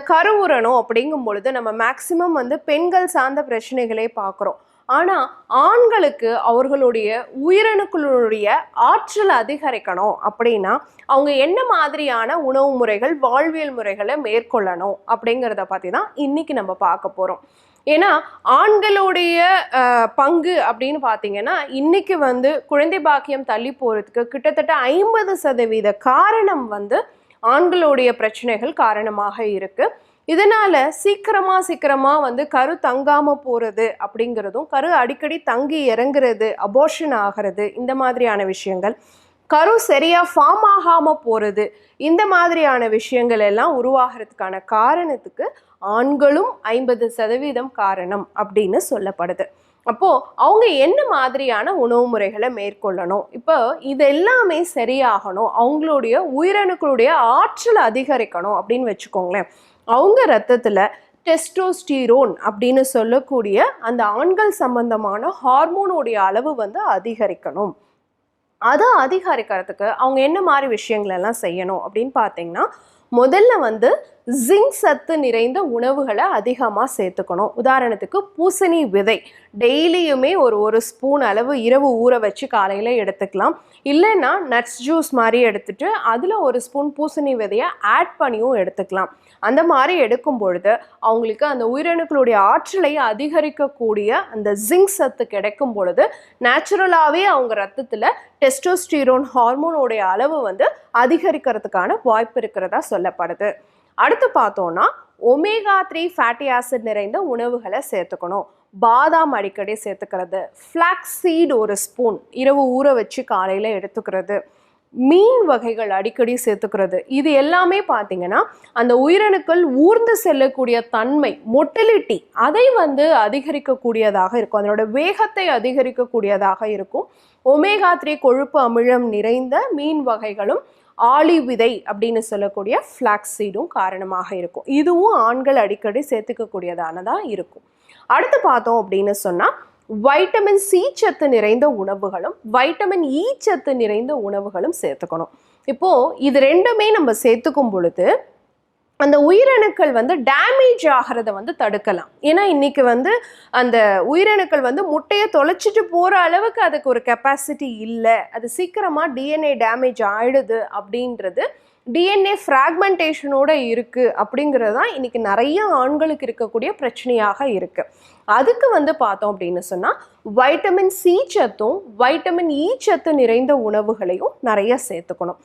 கருவுறணும் அப்படிங்கும் பொழுது நம்ம மேக்சிமம் வந்து பெண்கள் சார்ந்த பிரச்சனைகளே பார்க்குறோம். ஆனால் ஆண்களுக்கு அவர்களுடைய உயிரணுக்களுடைய ஆற்றல் அதிகரிக்கணும் அப்படின்னா அவங்க என்ன மாதிரியான உணவு முறைகள் வாழ்வியல் முறைகளை மேற்கொள்ளணும் அப்படிங்கிறத பற்றி தான் இன்னைக்கு நம்ம பார்க்க போகிறோம். ஏன்னா ஆண்களுடைய பங்கு அப்படின்னு பார்த்தீங்கன்னா இன்னைக்கு வந்து குழந்தை பாக்கியம் தள்ளி போகிறதுக்கு கிட்டத்தட்ட 50% காரணம் வந்து ஆண்களுடைய பிரச்சனைகள் காரணமாக இருக்கு. இதனால சீக்கிரமா வந்து கரு தங்காம போறது அப்படிங்கிறதும், கரு அடிக்கடி தங்கி இறங்குறது, அபோர்ஷன் ஆகிறது, இந்த மாதிரியான விஷயங்கள், கரு சரியா ஃபார்ம் ஆகாம போறது, இந்த மாதிரியான விஷயங்கள் எல்லாம் உருவாகிறதுக்கான காரணத்துக்கு ஆண்களும் 50% காரணம் அப்படின்னு சொல்லப்படுது. அப்போ அவங்க என்ன மாதிரியான உணவு முறைகளை மேற்கொள்ளணும், இப்போ இது எல்லாமே சரியாகணும், அவங்களுடைய உயிரணுக்களுடைய ஆற்றல் அதிகரிக்கணும் அப்படின்னு வச்சுக்கோங்களேன். அவங்க ரத்தத்துல டெஸ்டோஸ்டிரோன் அப்படின்னு சொல்லக்கூடிய அந்த ஆண்கள் சம்பந்தமான ஹார்மோனுடைய அளவு வந்து அதிகரிக்கணும். அதை அதிகரிக்கிறதுக்கு அவங்க என்ன மாதிரி விஷயங்கள் எல்லாம் செய்யணும் அப்படின்னு பார்த்தீங்கன்னா, முதல்ல வந்து ஜிங்க் சத்து நிறைந்த உணவுகளை அதிகமாக சேர்த்துக்கணும். உதாரணத்துக்கு பூசணி விதை டெய்லியுமே ஒரு ஸ்பூன் அளவு இரவு ஊற வச்சு காலையில் எடுத்துக்கலாம். இல்லைன்னா நட்ஸ் ஜூஸ் மாதிரி எடுத்துட்டு அதில் ஒரு ஸ்பூன் பூசணி விதையை ஆட் பண்ணியும் எடுத்துக்கலாம். அந்த மாதிரி எடுக்கும் பொழுது அவங்களுக்கு அந்த உயிரணுக்களுடைய ஆற்றலை அதிகரிக்கக்கூடிய அந்த ஜிங்க் சத்து கிடைக்கும் பொழுது நேச்சுரலாகவே அவங்க ரத்தத்தில் டெஸ்டோஸ்டிரோன் ஹார்மோனுடைய அளவு வந்து அதிகரிக்கிறதுக்கான வாய்ப்பு இருக்கிறதா சொல்லப்படுது. அடுத்து பார்த்தோம்னா ஒமேகா 3 ஃபேட்டி ஆசிட் நிறைந்த உணவுகளை சேர்த்துக்கணும். பாதாம் அடிக்கடி சேர்த்துக்கிறது, ஃப்ளாக்ஸ் சீட் ஒரு ஸ்பூன் இரவு ஊற வச்சு காலையில் எடுத்துக்கிறது, மீன் வகைகள் அடிக்கடி சேர்த்துக்கிறது, இது எல்லாமே பார்த்தீங்கன்னா அந்த உயிரணுக்கள் ஊர்ந்து செல்லக்கூடிய தன்மை, மொட்டிலிட்டி, அதை வந்து அதிகரிக்கக்கூடியதாக இருக்கும், அதனோட வேகத்தை அதிகரிக்கக்கூடியதாக இருக்கும். ஒமேகா 3 கொழுப்பு அமிலம் நிறைந்த மீன் வகைகளும் ஆலிவ் விதை அப்படின்னு சொல்லக்கூடிய ஃப்ளாக்ஸ் சீடும் காரணமாக இருக்கும். இதுவும் ஆண்கள் அடிக்கடி சேர்த்துக்கக்கூடியதானதா இருக்கும். அடுத்து பார்த்தோம் அப்படின்னு சொன்னா வைட்டமின் சி சத்து நிறைந்த உணவுகளும் வைட்டமின் இ சத்து நிறைந்த உணவுகளும் சேர்த்துக்கணும். இப்போ இது ரெண்டுமே நம்ம சேர்த்துக்கும் பொழுது அந்த உயிரணுக்கள் வந்து டேமேஜ் ஆகிறத வந்து தடுக்கலாம். ஏன்னா இன்னைக்கு வந்து அந்த உயிரணுக்கள் வந்து முட்டையை தொலைச்சிட்டு போகிற அளவுக்கு அதுக்கு ஒரு கெப்பாசிட்டி இல்லை. அது சீக்கிரமாக டிஎன்ஏ டேமேஜ் ஆயிடுது அப்படின்றது, டிஎன்ஏ ஃப்ராக்மெண்டேஷனோட இருக்குது அப்படிங்கிறது தான் இன்னைக்கு நிறைய ஆண்களுக்கு இருக்கக்கூடிய பிரச்சனையாக இருக்குது. அதுக்கு வந்து பார்த்தோம் அப்படின்னு சொன்னால் வைட்டமின் சி சத்தும் வைட்டமின் இ சத்து நிறைந்த உணவுகளையும் நிறைய சேர்த்துக்கணும்.